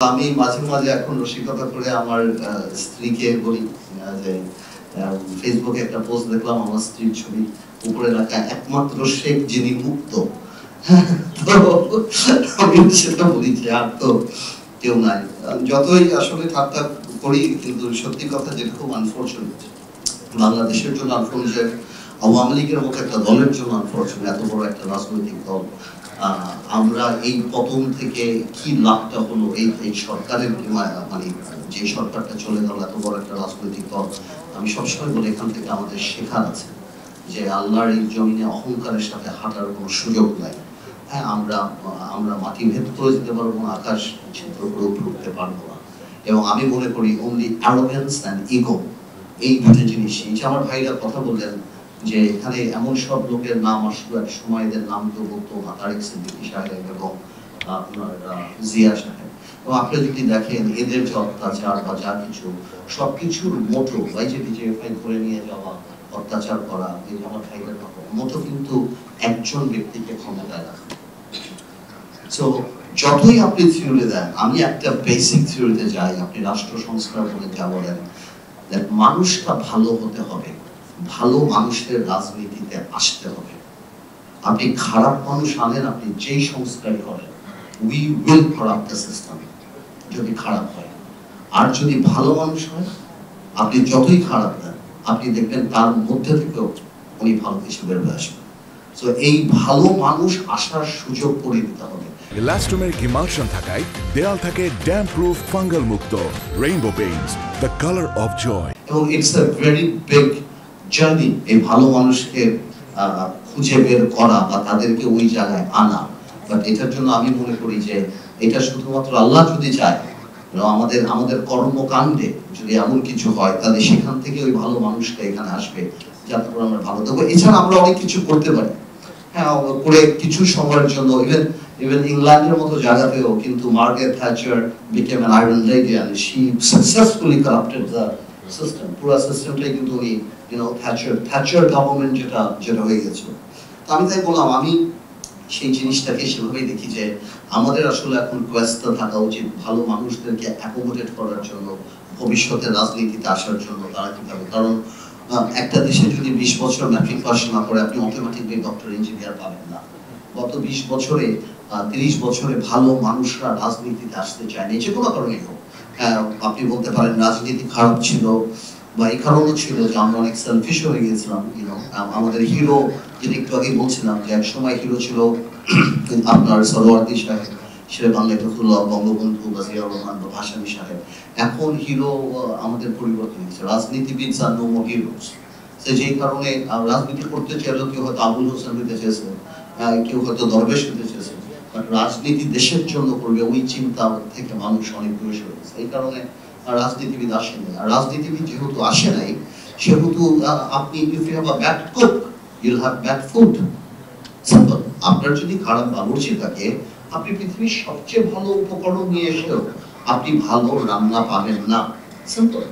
আমি মাঝে মাঝে এখন রসিকতা করে আমার স্ত্রীকে বলি যে ফেসবুকে একটা পোস্ট দেখলাম আমার স্ত্রীর ছবি, উপরে লেখা একমাত্র শেখ যিনি মুক্ত। তো আমি সেটা বলি যে আর তো কেউ নাই। যতই আসলে ঠাট্টা করি, কিন্তু সত্যি কথা যেটা খুব আনফরচুনেট বাংলাদেশের জন্য, আনফরচুনেট আওয়ামী লীগের মতো একটা দলের জন্য, আনফরচুনেট এত বড় একটা রাজনৈতিক দল, আমরা এই পতন থেকে কি লাভটা হলো, এই সরকারের মানে যে সরকারটা চলে গেল, এত বড় একটা রাজনৈতিক দল। আমি সবসময় বলি এখান থেকে আমাদের শেখার আছে যে আল্লাহর এই জমিনে অহংকারের সাথে হাঁটার কোনো সুযোগ নাই। হ্যাঁ, আমরা মাটি ভেদ করে যেতে পারবো না, আকাশ ছিদ্র করে উঠতে পারবো না। এবং আমি মনে করি অনলি অ্যারোগেন্স অ্যান্ড ইগো, এই দুটো জিনিসই। যে আমার ভাইরা কথা বললেন যে এখানে এমন সব লোকের নাম আসলো, এক সময় এদের নাম তো বলতো তারেক সিদ্দিকী সাহেব এবং আপনার জিয়া সাহেব। এবং আপনি যদি দেখেন এদের যে অত্যাচার বা যা কিছু, সবকিছুর মোটো এই যে ডিজিএফআই ধরে নিয়ে যাওয়া, অত্যাচার করা, এই আমার ভাইদের মোটো কিন্তু একজন ব্যক্তিকে ক্ষমতায় রাখা। সো যতই আপনি থিওরি দেন, আমি একটা বেসিক থিওরিতে যাই, আপনি রাষ্ট্র সংস্কার বলে যা বলেন, মানুষটা ভালো হতে হবে, ভালো মানুষের রাজনীতিতে আসতে হবে। আপনি খারাপ মানুষ আনেন, আপনি যেই সংস্কারই করেন, we will corrupt the system যদি খারাপ হয়। আর যদি ভালো মানুষ হয়, আপনি যতই খারাপ দেন, আপনি দেখবেন তার মধ্যে থেকেও উনি ভালো কিছু বের হয়ে আসবেন। সো এই ভালো মানুষ আসার সুযোগ করে দিতে হবে। ইলাস্টোমেরিক ইমালশন থাকায় দেয়াল থাকে ড্যাম্প প্রুফ, ফাঙ্গাল মুক্ত। Rainbow paints, the colour of joy. এবং it's a very big journey এই ভালো মানুষকে খুঁজে বের করা বা তাদেরকে ওই জায়গায় আনা। বাট এটার জন্য আমি মনে করি যে এটা শুধুমাত্র আল্লাহ যদি চায়, আমাদের কর্মকাণ্ডে যদি এমন কিছু হয়, তাহলে সেখান থেকে ওই ভালো মানুষটা এখানে আসবে, যাতে করে আমরা ভালো থাকবো। এছাড়া আমরা অনেক কিছু করতে পারি, হ্যাঁ, করে কিছু সময়ের জন্য। ইভেন ইংল্যান্ডের মতো জায়গাতেও কিন্তু Margaret Thatcher became an iron lady and she successfully corrupted the system. পুরো সিস্টেমটাই কিন্তু ওই থ্যাচার গভর্নমেন্ট যেটা হয়ে গেছিল। তো আমি তাই বললাম, আমি সেই জিনিসটাকে সেভাবেই দেখি যে আমাদের আসলে এখন কোয়েস্টটা থাকা উচিত ভালো মানুষদেরকে অ্যাকোমোডেট করার জন্য, ভবিষ্যতে রাজনীতিতে আসার জন্য তারা কিভাবে। কারণ একটা দেশে যদি 20 বছর ম্যাট্রিক পাস না করে, আপনি অটোমেটিকলি ডক্টর ইঞ্জিনিয়ার পাবেন না। গত 20 বছরে 30 বছরে ভালো মানুষরা রাজনীতিতে আসতে চায়নি, যে কোনো কারণেই হোক। আপনি বলতে পারেন রাজনীতি খারাপ ছিল, বা এই কারণও ছিল যে আমরা অনেক সেলফিশ হয়ে গিয়েছিলাম। আমাদের হিরো, যেটা একটু আগে বলছিলাম যে একসময় হিরো ছিল আপনার সরওয়ার্দী সাহেব, শেরে বাংলা ফতুল্লাহ, বঙ্গবন্ধু বা জিয়াউর রহমান বা ভাসানী সাহেব। এখন হিরো আমাদের পরিবর্তন হয়েছে, রাজনীতিবিদ আর নো মোর হিরোজ। যেই কারণে রাজনীতি করতে চাইলে কেউ হয়তো আবুল হোসেন হইতে চেয়েছে, কেউ হয়তো দরবেশ হইতে চেয়েছে, বাট রাজনীতি দেশের জন্য করবে ওই চিন্তা থেকে মানুষ অনেক দূরে সরে গেছে। এই কারণে রাজনীতিবিদ আসেনি। আর রাজনীতিবিদ যেহেতু আসে নাই, সেহেতু আপনি if you have a bad cook you'll have bad food. Simple. আপনার যদি খারাপ বাবুর্চি থাকে, আপনি পৃথিবীর সবচেয়ে ভালো উপকরণ নিয়ে এসেও আপনি ভালো রান্না পাবেন না। সিম্পল।